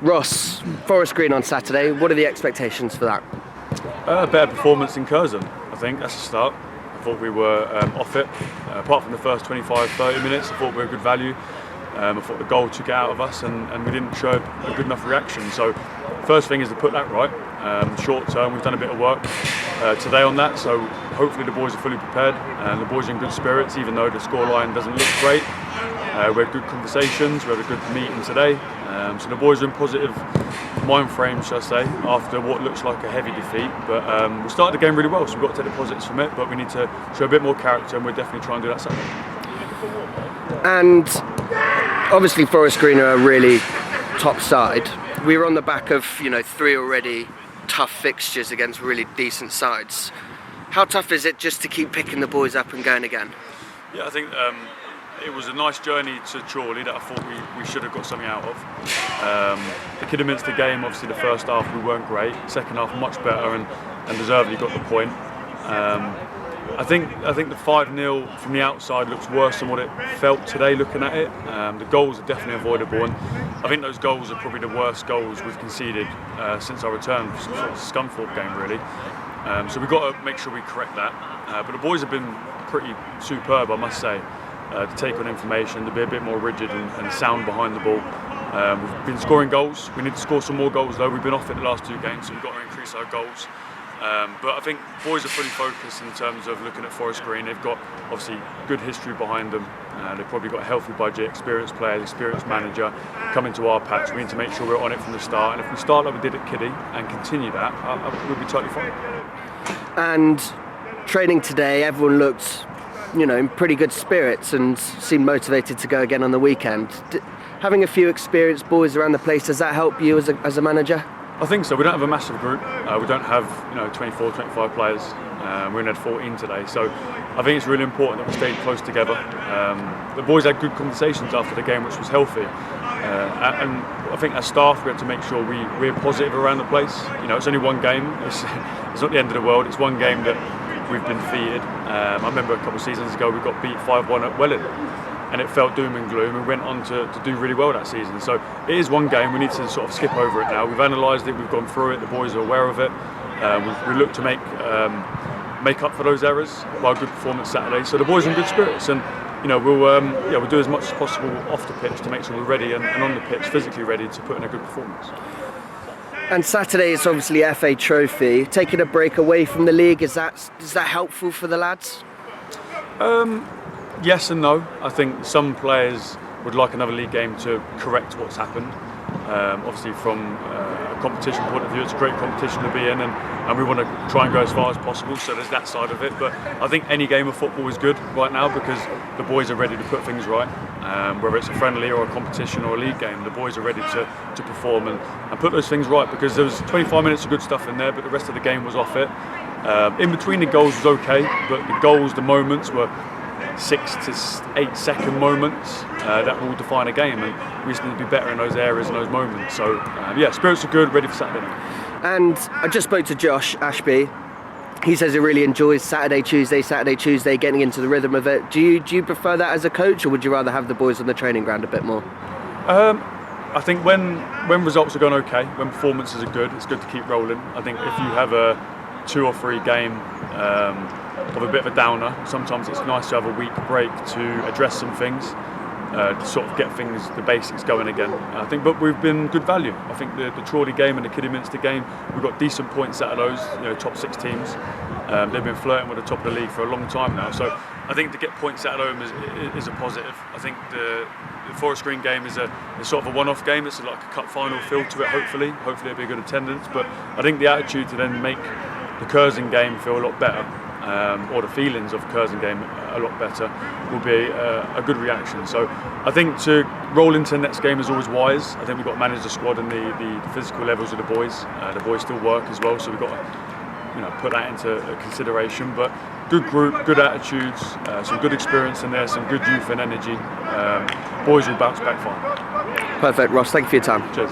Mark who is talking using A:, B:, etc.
A: Ross, Forest Green on Saturday, what are the expectations for that?
B: A better performance in Curzon, I think, that's a start. I thought we were off it. Apart from the first 25-30 minutes, I thought we were good value. I thought the goal took it out of us and we didn't show a good enough reaction. So first thing is to put that right. Short term, we've done a bit of work today on that, so hopefully the boys are fully prepared and the boys are in good spirits, even though the scoreline doesn't look great. We had good conversations, we had a good meeting today. So the boys are in positive mind frame, shall I say, after what looks like a heavy defeat. But we started the game really well, so we've got to take the positives from it, but we need to show a bit more character and we'll definitely try and do that Saturday.
A: And obviously Forest Green are a really top side. We were on the back of, 3 already tough fixtures against really decent sides. How tough is it just to keep picking the boys up and going again?
B: Yeah, I think it was a nice journey to Chorley that I thought we should have got something out of. The Kidderminster game, obviously the first half we weren't great, second half much better and deservedly got the point. I think the 5-0 from the outside looks worse than what it felt today looking at it. The goals are definitely avoidable, and I think those goals are probably the worst goals we've conceded since our return from the Scunthorpe game, really. So we've got to make sure we correct that. But the boys have been pretty superb, I must say, to take on information, to be a bit more rigid and sound behind the ball. We've been scoring goals. We need to score some more goals though. We've been off it the last 2 games, so we've got to increase our goals. But I think boys are fully focused in terms of looking at Forest Green. They've got obviously good history behind them. They've probably got a healthy budget, experienced players, experienced manager coming to our patch. We need to make sure we're on it from the start. And if we start like we did at Kiddie and continue that, we'll be totally fine.
A: And training today, everyone looked, in pretty good spirits and seemed motivated to go again on the weekend. Having a few experienced boys around the place, does that help you as a manager?
B: I think so. We don't have a massive group. We don't have 24, 25 players. We only had 14 today. So I think it's really important that we stayed close together. The boys had good conversations after the game, which was healthy. And I think as staff, we have to make sure we're positive around the place. It's only one game. It's not the end of the world. It's one game that we've been defeated. I remember a couple of seasons ago we got beat 5-1 at Welling. And it felt doom and gloom. We went on to do really well that season. So it is one game. We need to sort of skip over it now. We've analysed it. We've gone through it. The boys are aware of it. We look to make up for those errors by a good performance Saturday. So the boys are in good spirits, and we'll do as much as possible off the pitch to make sure we're ready and on the pitch physically ready to put in a good performance.
A: And Saturday is obviously FA Trophy. Taking a break away from the league, is that helpful for the lads?
B: Yes and no. I think some players would like another league game to correct what's happened. Obviously from a competition point of view, it's a great competition to be in and we want to try and go as far as possible, so there's that side of it. But I think any game of football is good right now because the boys are ready to put things right. Whether it's a friendly or a competition or a league game, the boys are ready to perform and put those things right, because there was 25 minutes of good stuff in there, but the rest of the game was off it. In between the goals was okay, but the moments were 6 to 8 second moments that will define a game, and we just need to be better in those areas and those moments. So spirits are good, ready for Saturday night.
A: And I just spoke to Josh Ashby. He says he really enjoys Saturday, Tuesday, getting into the rhythm of it. Do you prefer that as a coach, or would you rather have the boys on the training ground a bit more?
B: I think when results are going okay, when performances are good, it's good to keep rolling. I think if you have a 2 or 3 game of a bit of a downer, sometimes it's nice to have a week break to address some things, to sort of get the basics going again. I think, but we've been good value. I think the Chorley game and the Kidderminster game, we've got decent points out of those, top 6 teams. They've been flirting with the top of the league for a long time now. So I think to get points out of them is a positive. I think the Forest Green game is sort of a one-off game. It's like a cup final feel to it, hopefully. Hopefully it'll be a good attendance. But I think the attitude to then make the Curzon game feel a lot better, or the feelings of the Curzon game a lot better, will be a good reaction. So I think to roll into the next game is always wise. I think we've got to manage the squad and the physical levels of the boys. The boys still work as well, so we've got to put that into consideration. But good group, good attitudes, some good experience in there, some good youth and energy. Boys will bounce back fine.
A: Perfect, Ross. Thank you for your time.
B: Cheers.